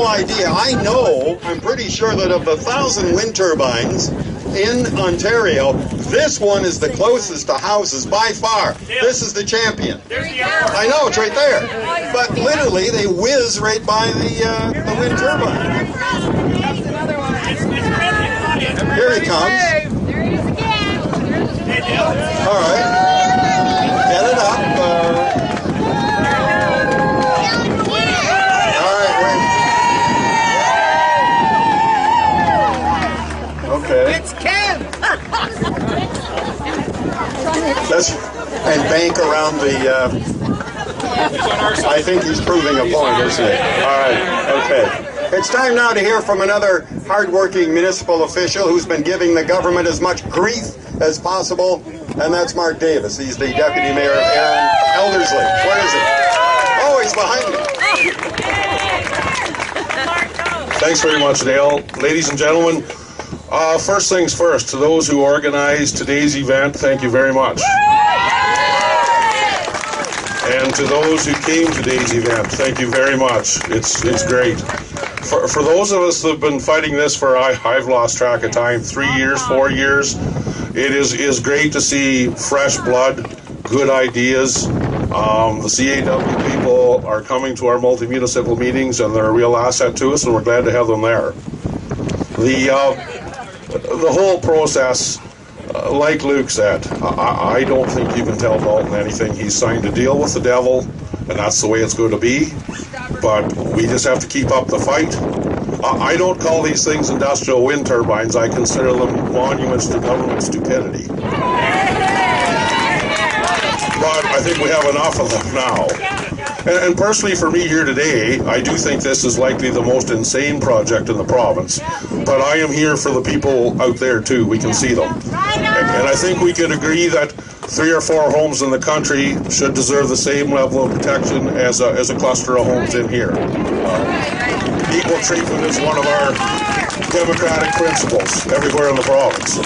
no idea. I'm pretty sure that of the 1,000 wind turbines in Ontario, this one is the closest to houses by far. This is the champion. I know, it's right there. But literally, they whiz right by the wind turbine. Here he comes. There he is again. All right. Get it up. All right, wait. Okay. It's Ken! And bank around the... I think he's proving a point, isn't he? All right, okay. It's time now to hear from another hardworking municipal official who's been giving the government as much grief as possible, and that's Mark Davis. He's the Deputy Mayor of Elderslie. Where is he? Oh, he's behind me. Thanks very much, Dale. Ladies and gentlemen, first things first, to those who organized today's event, thank you very much. And to those who came to today's event, thank you very much. It's great. For those of us that have been fighting this for, I've lost track of time, 3 years, 4 years, it is great to see fresh blood, good ideas. The CAW people are coming to our multi-municipal meetings, and they're a real asset to us, and we're glad to have them there. The whole process, like Luke said, I don't think you can tell Dalton anything. He's signed a deal with the devil, and that's the way it's going to be. But we just have to keep up the fight. I don't call these things industrial wind turbines. I consider them monuments to government stupidity. But I think we have enough of them now. And personally, for me here today, I do think this is likely the most insane project in the province. But I am here for the people out there too. We can see them. And I think we can agree that 3 or 4 homes in the country should deserve the same level of protection as a cluster of homes in here. Equal treatment is one of our democratic principles everywhere in the province.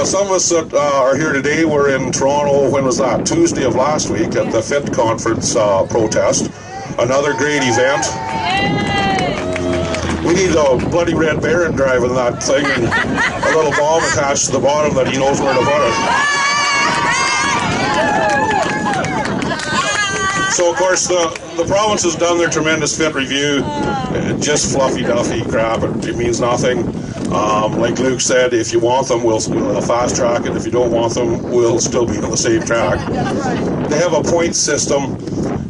Some of us that are here today were in Toronto, when was that? Tuesday of last week at the FIT conference protest. Another great event. We need a bloody Red Baron driving that thing and a little bomb attached to the bottom that he knows where to put it. So, of course, the province has done their tremendous FIT review. Just fluffy-duffy crap. It means nothing. Like Luke said, if you want them, we'll fast track it. If you don't want them, we'll still be on the same track. They have a point system.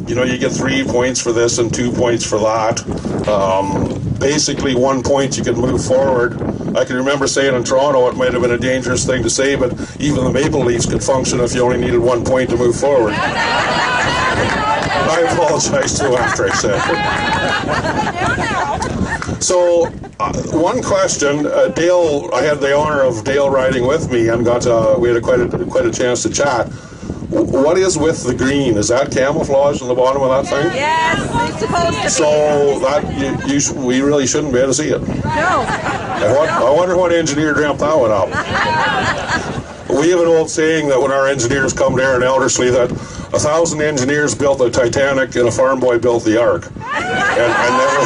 You know, you get 3 points for this and 2 points for that. Basically, 1 point you can move forward. I can remember saying in Toronto it might have been a dangerous thing to say, but even the Maple Leafs could function if you only needed 1 point to move forward. I apologize to after I said it. So, one question, Dale, I had the honor of Dale riding with me and we had quite a chance to chat. What is with the green? Is that camouflage on the bottom of that thing? Yes, it's supposed to be. So that we really shouldn't be able to see it. No. I wonder what engineer dreamt that one up. We have an old saying that when our engineers come there in Elderslie that 1,000 engineers built the Titanic and a farm boy built the Ark. And never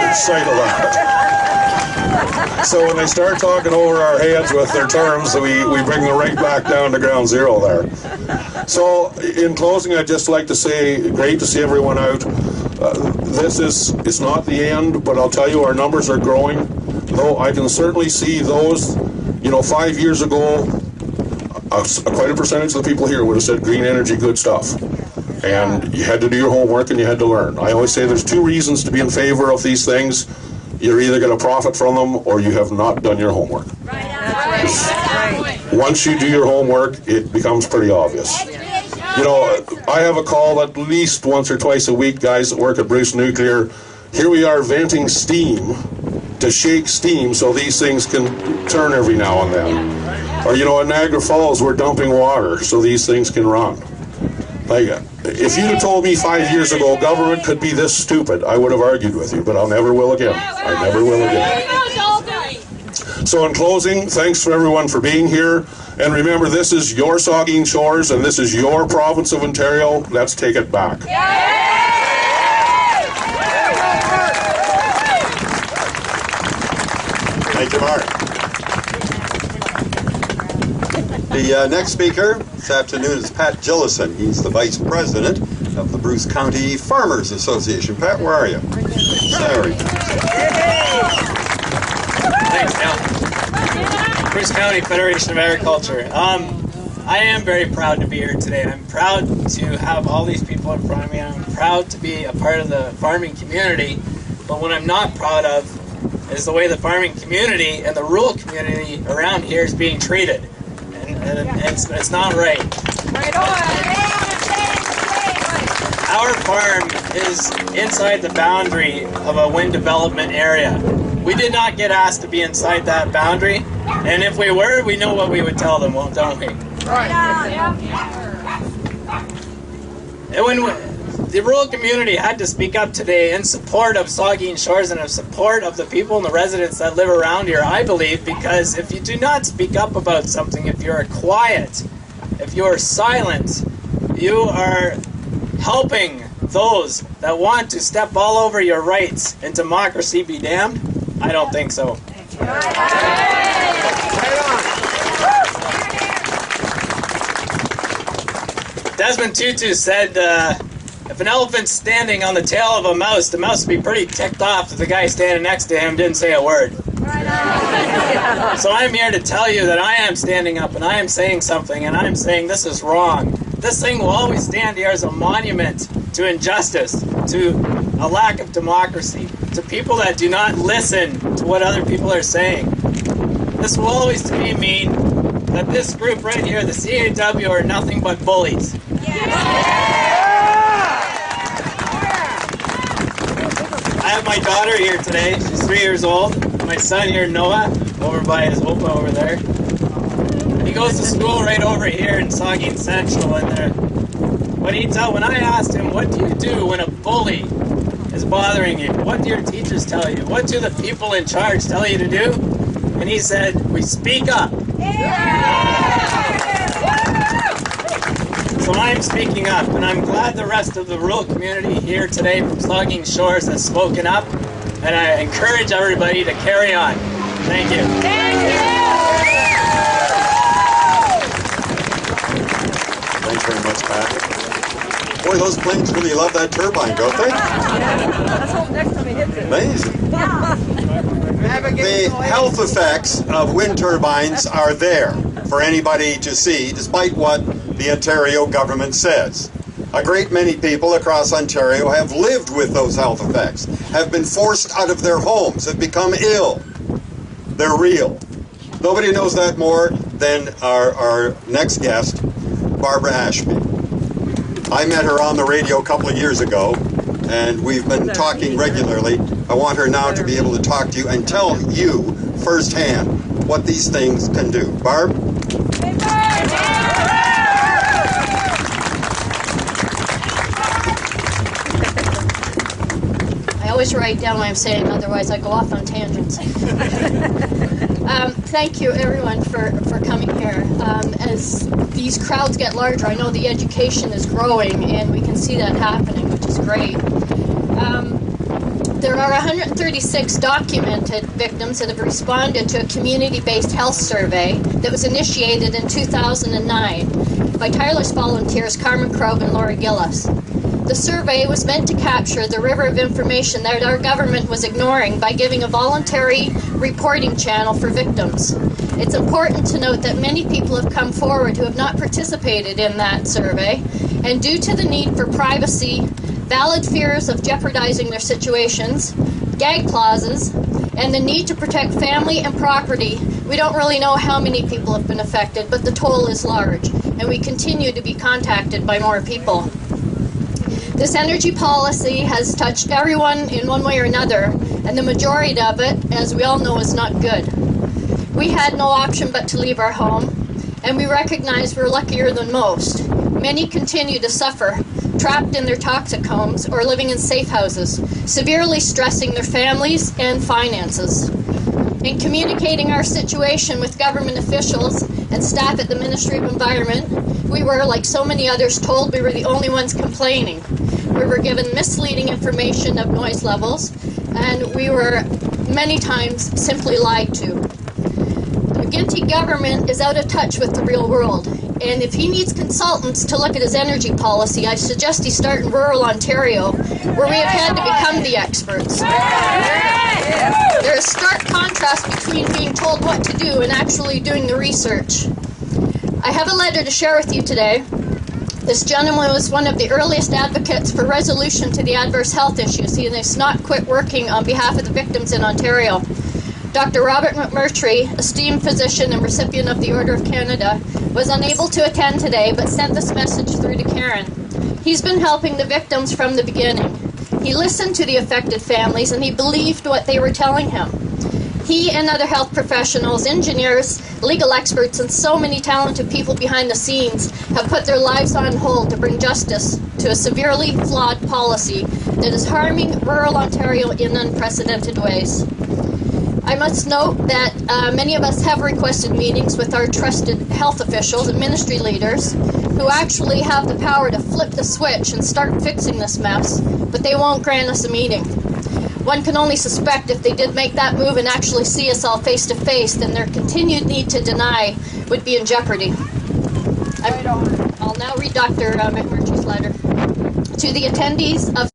lose sight of that. So when they start talking over our heads with their terms, we bring them right back down to ground zero there. So in closing, I'd just like to say, great to see everyone out. It's not the end, but I'll tell you, our numbers are growing. Though I can certainly see those, 5 years ago, quite a percentage of the people here would have said green energy, good stuff. And you had to do your homework and you had to learn. I always say there's 2 reasons to be in favor of these things. You're either going to profit from them or you have not done your homework. Right. Once you do your homework, it becomes pretty obvious. I have a call at least once or twice a week, guys that work at Bruce Nuclear. Here we are venting steam to shake steam so these things can turn every now and then. Or, in Niagara Falls, we're dumping water so these things can run. Like, if you'd have told me 5 years ago government could be this stupid, I would have argued with you, but I never will again. I never will again. So in closing, thanks for everyone for being here. And remember, this is your Saugeen Shores, and this is your province of Ontario. Let's take it back. Thank you, Mark. The next speaker this afternoon is Pat Gillison. He's the Vice President of the Bruce County Farmers Association. Pat, where are you? Sorry. Thanks, Al. Bruce County Federation of Agriculture. I am very proud to be here today. I'm proud to have all these people in front of me. I'm proud to be a part of the farming community. But what I'm not proud of is the way the farming community and the rural community around here is being treated. And it's not right. Our farm is inside the boundary of a wind development area. We did not get asked to be inside that boundary, and if we were, we know what we would tell them, don't we? Right. And when the rural community had to speak up today in support of Saugeen Shores and in support of the people and the residents that live around here, I believe, because if you do not speak up about something, if you're quiet, if you are silent, you are helping those that want to step all over your rights and democracy be damned. I don't think so. Desmond Tutu said, if an elephant's standing on the tail of a mouse, the mouse would be pretty ticked off if the guy standing next to him didn't say a word. So I'm here to tell you that I am standing up and I am saying something, and I'm saying this is wrong. This thing will always stand here as a monument to injustice, to a lack of democracy, to people that do not listen to what other people are saying. This will always to me mean that this group right here, the CAW, are nothing but bullies. I have my daughter here today. She's 3 years old. My son here, Noah, over by his opa over there. He goes to school right over here in Saugeen Central. And when I asked him, what do you do when a bully is bothering you? What do your teachers tell you? What do the people in charge tell you to do? And he said, we speak up. So I'm speaking up, and I'm glad the rest of the rural community here today from Saugeen Shores has spoken up, and I encourage everybody to carry on. Thank you. Thanks very much, Pat. Boy, those planes really love that turbine, don't they? Let's hope next time he hits it. Amazing. The health effects of wind turbines are there for anybody to see, despite what the Ontario government says. A great many people across Ontario have lived with those health effects, have been forced out of their homes, have become ill. They're real. Nobody knows that more than our next guest, Barbara Ashby. I met her on the radio a couple of years ago, and we've been talking regularly. I want her now to be able to talk to you and tell you firsthand what these things can do. Barb? I always write down what I'm saying, otherwise I go off on tangents. Thank you everyone for coming here. As these crowds get larger, I know the education is growing and we can see that happening, which is great. There are 136 documented victims that have responded to a community-based health survey that was initiated in 2009 by tireless volunteers Carmen Crowe and Laura Gillis. The survey was meant to capture the river of information that our government was ignoring by giving a voluntary reporting channel for victims. It's important to note that many people have come forward who have not participated in that survey, and due to the need for privacy, valid fears of jeopardizing their situations, gag clauses, and the need to protect family and property, we don't really know how many people have been affected, but the toll is large, and we continue to be contacted by more people. This energy policy has touched everyone in one way or another, and the majority of it, as we all know, is not good. We had no option but to leave our home, and we recognize we're luckier than most. Many continue to suffer, trapped in their toxic homes or living in safe houses, severely stressing their families and finances. In communicating our situation with government officials and staff at the Ministry of Environment, we were, like so many others, told we were the only ones complaining. We were given misleading information of noise levels, and we were many times simply lied to. The McGuinty government is out of touch with the real world, and if he needs consultants to look at his energy policy, I suggest he start in rural Ontario, where we have had to become the experts. There is stark contrast between being told what to do and actually doing the research. I have a letter to share with you today. This gentleman was one of the earliest advocates for resolution to the adverse health issues. He has not quit working on behalf of the victims in Ontario. Dr. Robert McMurtry, esteemed physician and recipient of the Order of Canada, was unable to attend today but sent this message through to Karen. He's been helping the victims from the beginning. He listened to the affected families and he believed what they were telling him. He and other health professionals, engineers, legal experts, and so many talented people behind the scenes have put their lives on hold to bring justice to a severely flawed policy that is harming rural Ontario in unprecedented ways. I must note that many of us have requested meetings with our trusted health officials and ministry leaders who actually have the power to flip the switch and start fixing this mess, but they won't grant us a meeting. One can only suspect if they did make that move and actually see us all face to face, then their continued need to deny would be in jeopardy. I'll now read Dr. McMurtry's letter. To the attendees of